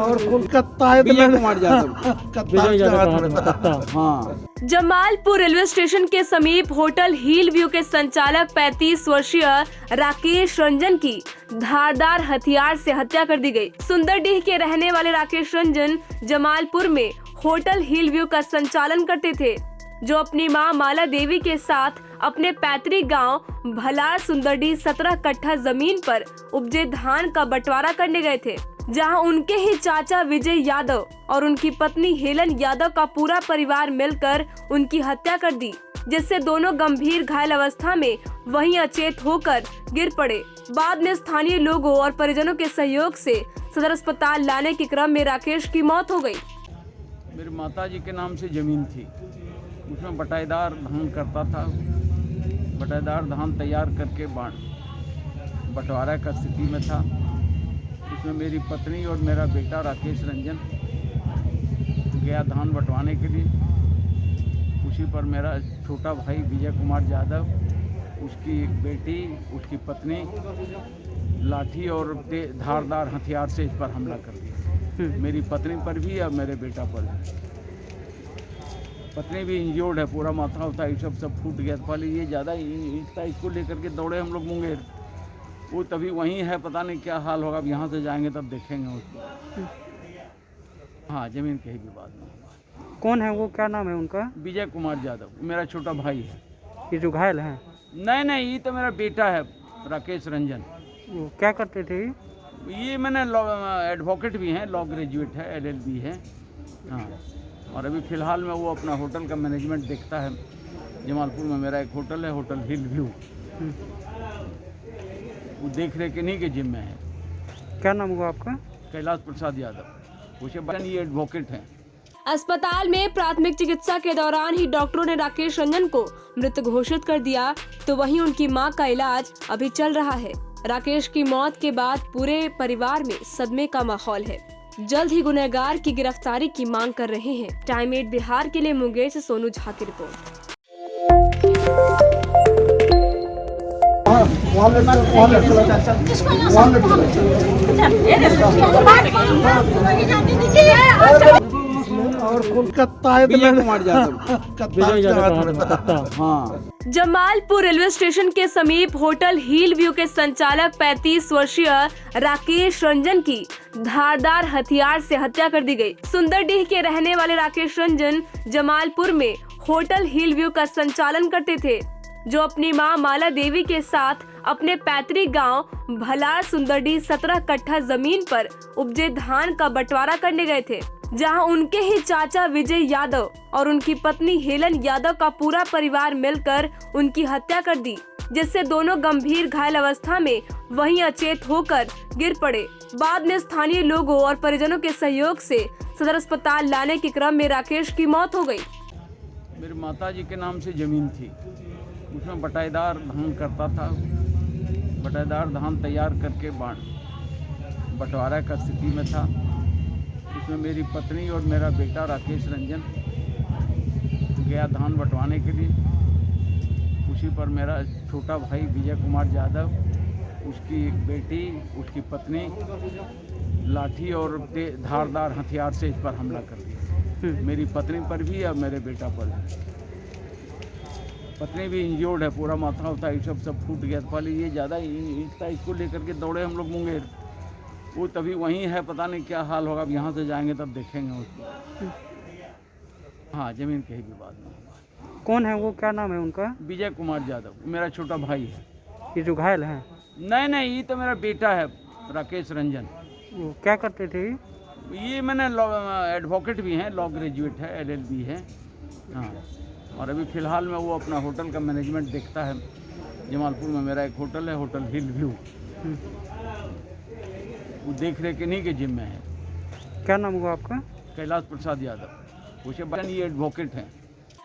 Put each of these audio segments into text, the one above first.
और कोलकाता है विजय कुमार यादव। हाँ। जमालपुर रेलवे स्टेशन के समीप होटल हिल व्यू के संचालक 35 वर्षीय राकेश रंजन की धारदार हथियार से हत्या कर दी गई। सुंदरडीह के रहने वाले राकेश रंजन जमालपुर में होटल हिल व्यू का संचालन करते थे, जो अपनी मां माला देवी के साथ अपने पैतृक गांव भलार सुंदरडीह 17 कट्ठा जमीन पर उपजे धान का बंटवारा करने गए थे, जहां उनके ही चाचा विजय यादव और उनकी पत्नी हेलन यादव का पूरा परिवार मिलकर उनकी हत्या कर दी, जिससे दोनों गंभीर घायल अवस्था में वहीं अचेत होकर गिर पड़े। बाद में स्थानीय लोगों और परिजनों के सहयोग से सदर अस्पताल लाने के क्रम में राकेश की मौत हो गई। मेरे माताजी के नाम से जमीन थी, उसमें बटाईदार धान करता था। बटाईदार धान तैयार करके बंटवारा का स्थिति में था। उसमें मेरी पत्नी और मेरा बेटा राकेश रंजन गया धान बंटवाने के लिए। उसी पर मेरा छोटा भाई विजय कुमार यादव, उसकी एक बेटी, उसकी पत्नी लाठी और धारदार हथियार से इस पर हमला कर दिया। मेरी पत्नी पर भी और मेरे बेटा पर भी। पत्नी भी इंजर्ड है, पूरा माथा होता है, सब फूट गया। पहले ये ज़्यादा ईंट था, इसको लेकर के दौड़े हम लोग मुंगेर। वो तभी वहीं है, पता नहीं क्या हाल होगा। अब यहाँ से जाएंगे तब देखेंगे उसको। हाँ, जमीन के ही विवाद में। कौन है वो, क्या नाम है उनका? विजय कुमार यादव, मेरा छोटा भाई है। ये जो घायल है? नहीं, ये तो मेरा बेटा है राकेश रंजन। वो क्या करते थे? ये मैंने एडवोकेट भी हैं, लॉ ग्रेजुएट है, LLB है। हाँ, और अभी फ़िलहाल में वो अपना होटल का मैनेजमेंट देखता है। जमालपुर में मेरा एक होटल है, होटल हिल व्यू। वो देख रेख इन्हीं के जिम्मे है। क्या नाम हुआ आपका? कैलाश प्रसाद यादव। उसे बचन ये एडवोकेट हैं। अस्पताल में प्राथमिक चिकित्सा के दौरान ही डॉक्टरों ने राकेश रंजन को मृत घोषित कर दिया, तो वहीं उनकी मां का इलाज अभी चल रहा है। राकेश की मौत के बाद पूरे परिवार में सदमे का माहौल है। जल्द ही गुनहगार की गिरफ्तारी की मांग कर रहे हैं। टाइम 8 बिहार के लिए मुंगेर से सोनू झा की रिपोर्ट। और कोलकाता है विजय कुमार यादव। हाँ। जमालपुर रेलवे स्टेशन के समीप होटल हिल व्यू के संचालक 35 वर्षीय राकेश रंजन की धारदार हथियार से हत्या कर दी गई। सुंदरडीह के रहने वाले राकेश रंजन जमालपुर में होटल हिल व्यू का संचालन करते थे, जो अपनी मां माला देवी के साथ अपने पैतृक गांव भलार सुंदरडीह 17 कट्ठा जमीन पर उपजे धान का बंटवारा करने गए थे, जहां उनके ही चाचा विजय यादव और उनकी पत्नी हेलन यादव का पूरा परिवार मिलकर उनकी हत्या कर दी, जिससे दोनों गंभीर घायल अवस्था में वहीं अचेत होकर गिर पड़े। बाद में स्थानीय लोगों और परिजनों के सहयोग से सदर अस्पताल लाने के क्रम में राकेश की मौत हो गई। मेरे माताजी के नाम से जमीन थी, उसमें बटाईदार धान करता था। बटाईदार धान तैयार करके बंटवारा का स्थिति में था। उसमें मेरी पत्नी और मेरा बेटा राकेश रंजन गया धान बंटवाने के लिए। उसी पर मेरा छोटा भाई विजय कुमार यादव, उसकी एक बेटी, उसकी पत्नी लाठी और धारदार हथियार से इस पर हमला कर दिया। मेरी पत्नी पर भी और मेरे बेटा पर भी। पत्नी भी इंजर्ड है, पूरा माथा होता है, सब फूट गया। पहले ये ज़्यादा ईंट था, इसको लेकर के दौड़े हम लोग मुंगेर। वो तभी वहीं है, पता नहीं क्या हाल होगा। अब यहाँ से जाएंगे तब देखेंगे उसको। हाँ, जमीन के ही विवाद में। कौन है वो, क्या नाम है उनका? विजय कुमार यादव, मेरा छोटा भाई है। ये जो घायल है? नहीं, ये तो मेरा बेटा है राकेश रंजन। वो क्या करते थे? ये मैंने एडवोकेट भी हैं, लॉ ग्रेजुएट है, LLB है। हाँ, और अभी फ़िलहाल में वो अपना होटल का मैनेजमेंट देखता है। जमालपुर में मेरा एक होटल है, होटल हिल व्यू। वो देख रेख इन्हीं के जिम्मे है। क्या नाम हुआ आपका? कैलाश प्रसाद यादव। उसे बचन ये एडवोकेट हैं।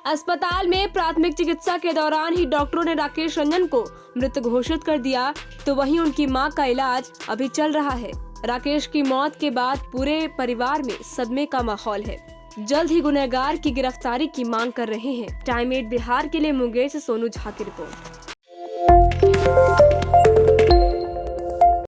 अस्पताल में प्राथमिक चिकित्सा के दौरान ही डॉक्टरों ने राकेश रंजन को मृत घोषित कर दिया, तो वहीं उनकी मां का इलाज अभी चल रहा है। राकेश की मौत के बाद पूरे परिवार में सदमे का माहौल है। जल्द ही गुनहगार की गिरफ्तारी की मांग कर रहे हैं। टाइम 8 बिहार के लिए मुंगेर से सोनू झा की रिपोर्ट।